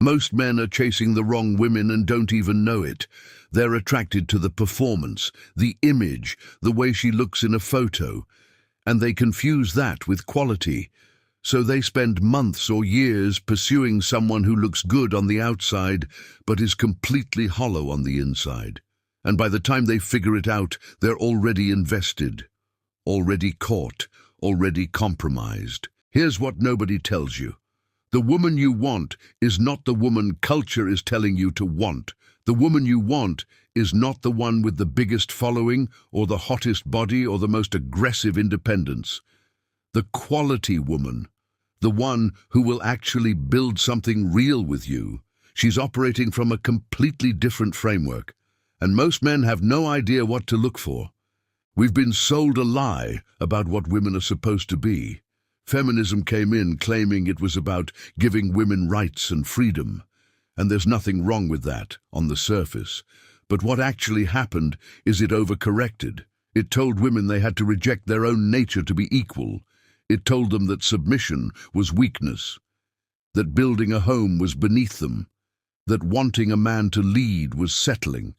Most men are chasing the wrong women and don't even know it. They're attracted to the performance, the image, the way she looks in a photo, and they confuse that with quality. So they spend months or years pursuing someone who looks good on the outside but is completely hollow on the inside. And by the time they figure it out, they're already invested, already caught, already compromised. Here's what nobody tells you. The woman you want is not the woman culture is telling you to want. The woman you want is not the one with the biggest following or the hottest body or the most aggressive independence. The quality woman, the one who will actually build something real with you. She's operating from a completely different framework, and most men have no idea what to look for. We've been sold a lie about what women are supposed to be. Feminism came in claiming it was about giving women rights and freedom, and there's nothing wrong with that on the surface. But what actually happened is it overcorrected. It told women they had to reject their own nature to be equal. It told them that submission was weakness, that building a home was beneath them, that wanting a man to lead was settling.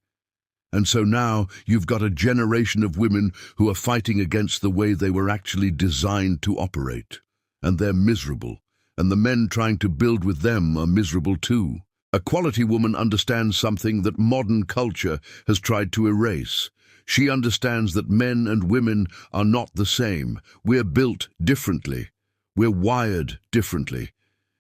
And so now you've got a generation of women who are fighting against the way they were actually designed to operate. And they're miserable, and the men trying to build with them are miserable too. A quality woman understands something that modern culture has tried to erase. She understands that men and women are not the same. We're built differently. We're wired differently.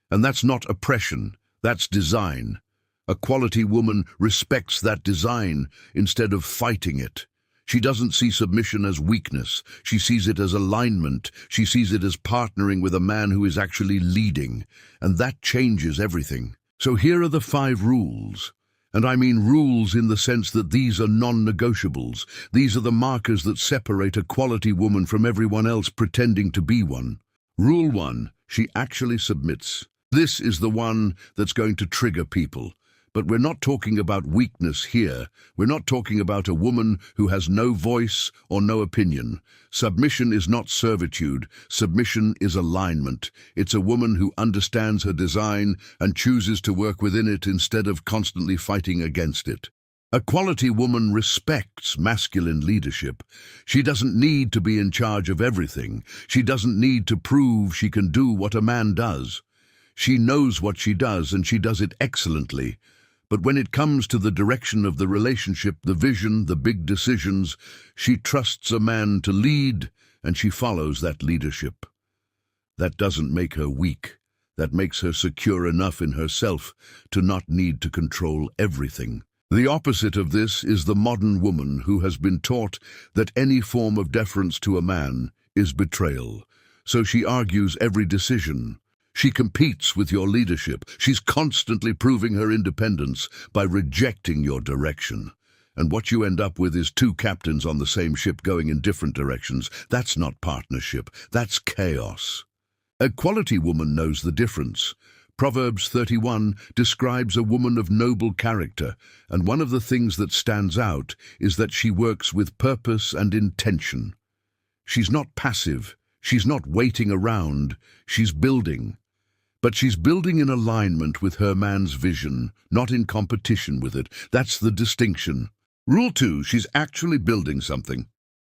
And that's not oppression, that's design. A quality woman respects that design instead of fighting it. She doesn't see submission as weakness. She sees it as alignment. She sees it as partnering with a man who is actually leading. And that changes everything. So here are the 5 rules. And I mean rules in the sense that these are non-negotiables. These are the markers that separate a quality woman from everyone else pretending to be one. Rule 1, she actually submits. This is the one that's going to trigger people. But we're not talking about weakness here. We're not talking about a woman who has no voice or no opinion. Submission is not servitude. Submission is alignment. It's a woman who understands her design and chooses to work within it instead of constantly fighting against it. A quality woman respects masculine leadership. She doesn't need to be in charge of everything. She doesn't need to prove she can do what a man does. She knows what she does, and she does it excellently. But when it comes to the direction of the relationship, the vision, the big decisions, she trusts a man to lead, and she follows that leadership. That doesn't make her weak. That makes her secure enough in herself to not need to control everything. The opposite of this is the modern woman who has been taught that any form of deference to a man is betrayal. So she argues every decision. She competes with your leadership. She's constantly proving her independence by rejecting your direction. And what you end up with is 2 captains on the same ship going in different directions. That's not partnership. That's chaos. A quality woman knows the difference. Proverbs 31 describes a woman of noble character, and one of the things that stands out is that she works with purpose and intention. She's not passive. She's not waiting around. She's building. But she's building in alignment with her man's vision, not in competition with it. That's the distinction. Rule 2, she's actually building something.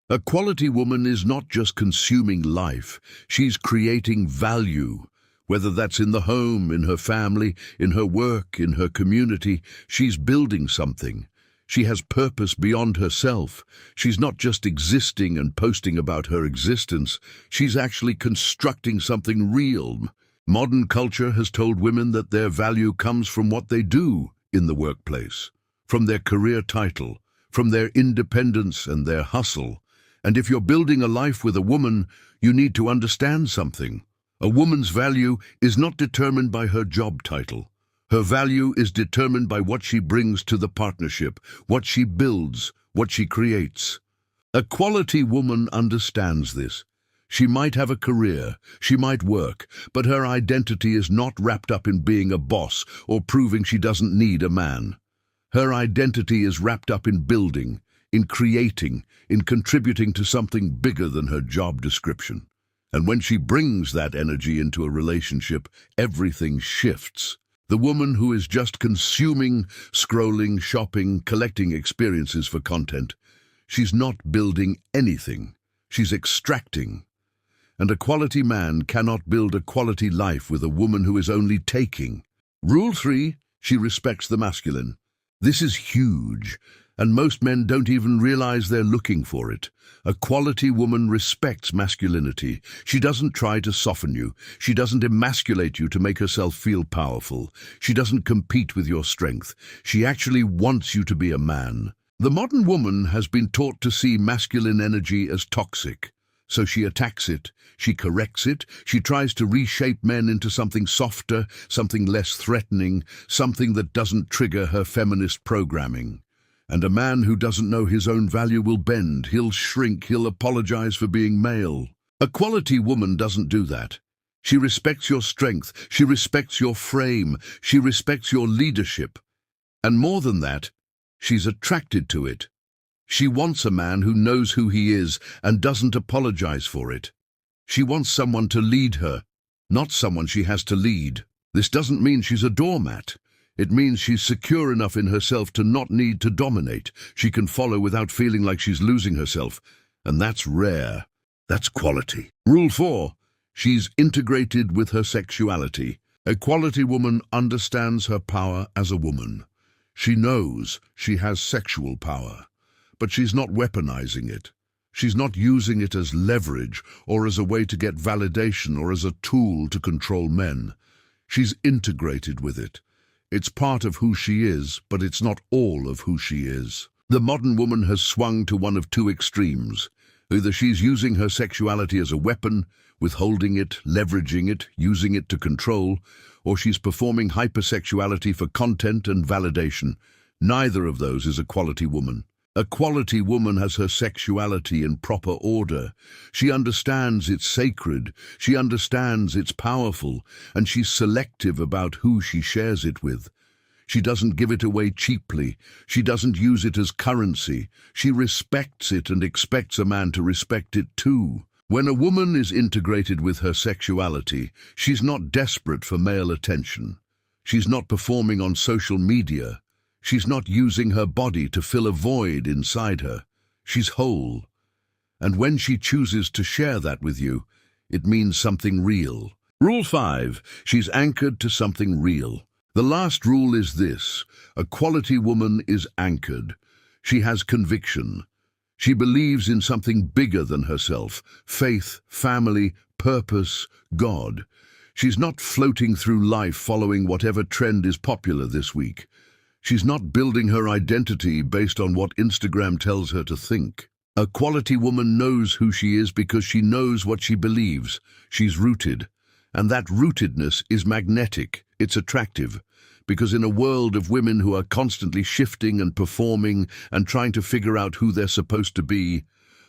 A quality woman is not just consuming life. She's creating value. Whether that's in the home, in her family, in her work, in her community, she's building something. She has purpose beyond herself. She's not just existing and posting about her existence. She's actually constructing something real. Modern culture has told women that their value comes from what they do in the workplace, from their career title, from their independence and their hustle. And if you're building a life with a woman, you need to understand something. A woman's value is not determined by her job title. Her value is determined by what she brings to the partnership, what she builds, what she creates. A quality woman understands this. She might have a career, she might work, but her identity is not wrapped up in being a boss or proving she doesn't need a man. Her identity is wrapped up in building, in creating, in contributing to something bigger than her job description. And when she brings that energy into a relationship, everything shifts. The woman who is just consuming, scrolling, shopping, collecting experiences for content. She's not building anything. She's extracting. And a quality man cannot build a quality life with a woman who is only taking. Rule 3, she respects the masculine. This is huge, and most men don't even realize they're looking for it. A quality woman respects masculinity. She doesn't try to soften you. She doesn't emasculate you to make herself feel powerful. She doesn't compete with your strength. She actually wants you to be a man. The modern woman has been taught to see masculine energy as toxic. So she attacks it, she corrects it, she tries to reshape men into something softer, something less threatening, something that doesn't trigger her feminist programming. And a man who doesn't know his own value will bend, he'll shrink, he'll apologize for being male. A quality woman doesn't do that. She respects your strength, she respects your frame, she respects your leadership. And more than that, she's attracted to it. She wants a man who knows who he is and doesn't apologize for it. She wants someone to lead her, not someone she has to lead. This doesn't mean she's a doormat. It means she's secure enough in herself to not need to dominate. She can follow without feeling like she's losing herself. And that's rare. That's quality. Rule 4. She's integrated with her sexuality. A quality woman understands her power as a woman. She knows she has sexual power. But she's not weaponizing it. She's not using it as leverage or as a way to get validation or as a tool to control men. She's integrated with it. It's part of who she is, but it's not all of who she is. The modern woman has swung to one of two extremes. Either she's using her sexuality as a weapon, withholding it, leveraging it, using it to control, or she's performing hypersexuality for content and validation. Neither of those is a quality woman. A quality woman has her sexuality in proper order. She understands it's sacred, she understands it's powerful, and she's selective about who she shares it with. She doesn't give it away cheaply. She doesn't use it as currency. She respects it and expects a man to respect it too. When a woman is integrated with her sexuality, she's not desperate for male attention. She's not performing on social media. She's not using her body to fill a void inside her. She's whole. And when she chooses to share that with you, it means something real. Rule 5. She's anchored to something real. The last rule is this: a quality woman is anchored. She has conviction. She believes in something bigger than herself: faith, family, purpose, God. She's not floating through life following whatever trend is popular this week. She's not building her identity based on what Instagram tells her to think. A quality woman knows who she is because she knows what she believes. She's rooted. And that rootedness is magnetic. It's attractive. Because in a world of women who are constantly shifting and performing and trying to figure out who they're supposed to be,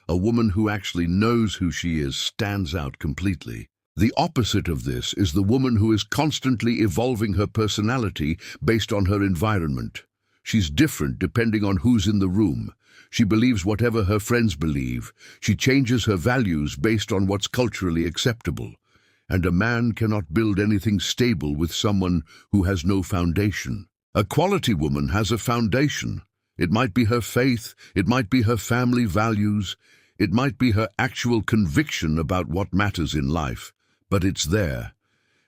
a woman who actually knows who she is stands out completely. The opposite of this is the woman who is constantly evolving her personality based on her environment. She's different depending on who's in the room. She believes whatever her friends believe. She changes her values based on what's culturally acceptable. And a man cannot build anything stable with someone who has no foundation. A quality woman has a foundation. It might be her faith, it might be her family values, it might be her actual conviction about what matters in life. But it's there,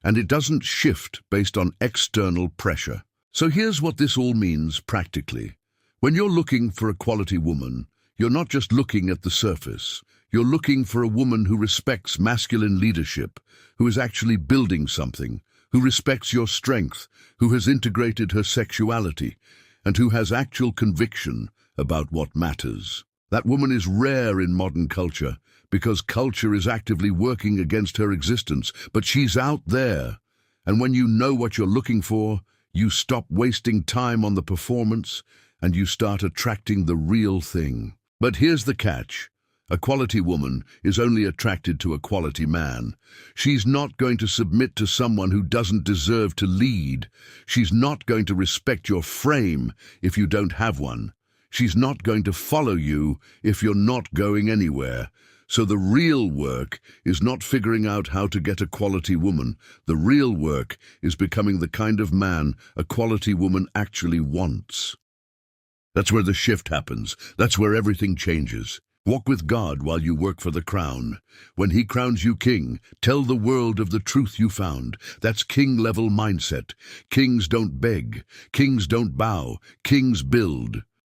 and it doesn't shift based on external pressure. So here's what this all means practically. When you're looking for a quality woman, you're not just looking at the surface. You're looking for a woman who respects masculine leadership, who is actually building something, who respects your strength, who has integrated her sexuality, and who has actual conviction about what matters. That woman is rare in modern culture, because culture is actively working against her existence, but she's out there. And when you know what you're looking for, you stop wasting time on the performance and you start attracting the real thing. But here's the catch. A quality woman is only attracted to a quality man. She's not going to submit to someone who doesn't deserve to lead. She's not going to respect your frame if you don't have one. She's not going to follow you if you're not going anywhere. So the real work is not figuring out how to get a quality woman. The real work is becoming the kind of man a quality woman actually wants. That's where the shift happens. That's where everything changes. Walk with God while you work for the crown. When He crowns you king, tell the world of the truth you found. That's king-level mindset. Kings don't beg. Kings don't bow. Kings build.